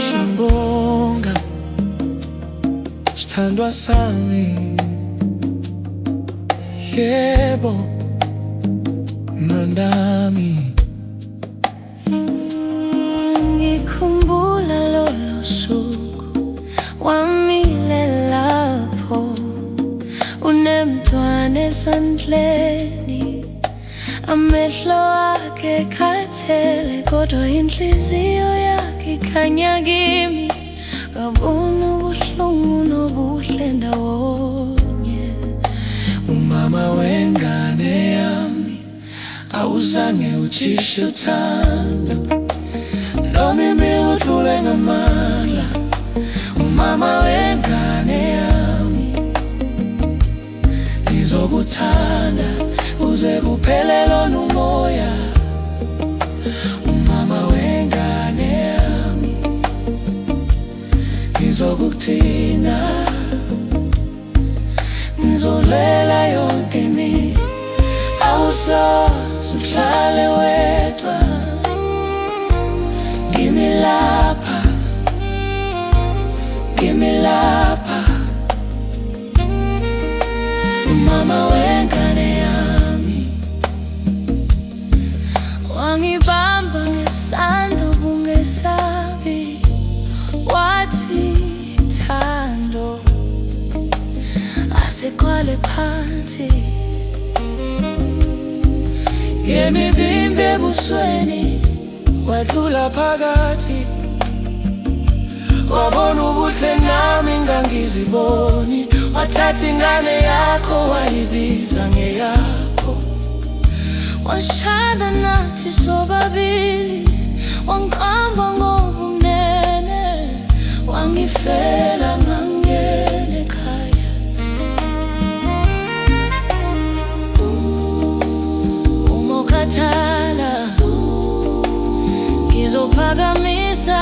Ishambonga sithandwa sami, yebo mandami. Ngikhumbula lolo suku wamile lapho unemntwana esandleni, amehlo akhe khathele kodwa inhliziyo yakhe ikhanya kimi. Ngabona ubuhlungu nobuhle ndawonye. Umama wengane yami awuzange uthishe uthando, noma imini udlule ngamandla. Umama wengane yami, ngizokuthanda uze kuphele lona umoya. Umama wengane yami, ngizokugcina, ngizolela yonke imini. Awusoze uhlale wedwa, ngimi lapha, ngimi lapha. Umama wengane yami, Wangibamba ngesandla ubungesabi, wathi thando aseqale phansi. ngemibimbi ebusweni wadlula phakathi, wabona ubuhle nami ngangiziboni. Wathatha ingane yakho wayibiza ngeyakho, washada nathi sobabili, wangiqamba ngobumnene, wangifela ngangena ekhaya. Uma ukhathala ngizophakamisa,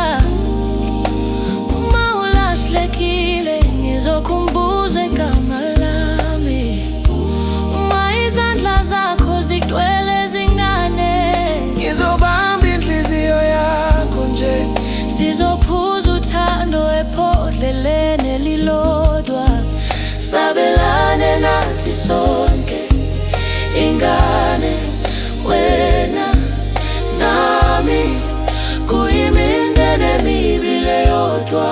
uma ulahlekile ngizokhumbuza igama lami. Uma izandla zakho zigcwele zingane, ngizobamba inhliziyo yakho nje. sizophuza uthando ephodleleni elilodwa, Sabelane nathi sonke, ingane wena nami, kuyimindeni emibili eyodwa.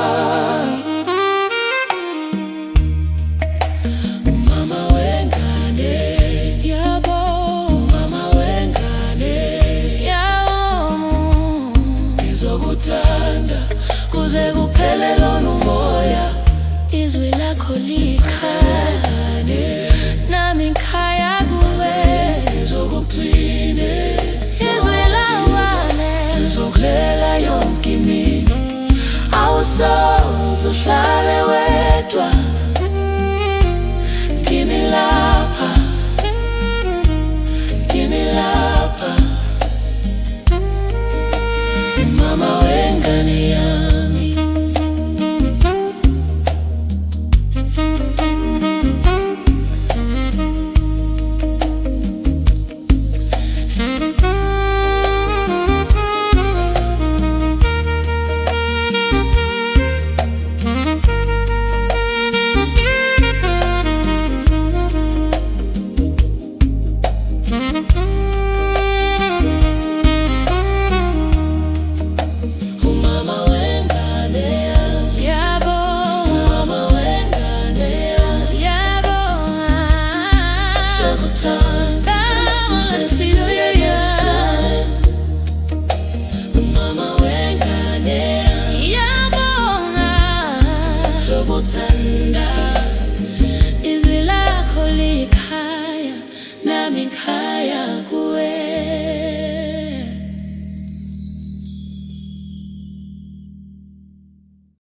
Umama wengane, yabo, umama wengane, yabo. ngizokuthanda kuze kuphele lona umoya. Izwi lakho likhaya, nami ngikhaya kuwe. Ngizokugcina, Izwi lawane, ngizokulela yonke imini. Awusoze uhlale wedwa, ngimi lapha, ngimi lapha. Mama wengane yami, umama wengane yami, yabo, umama wengane yami, yabo. ngizokuthanda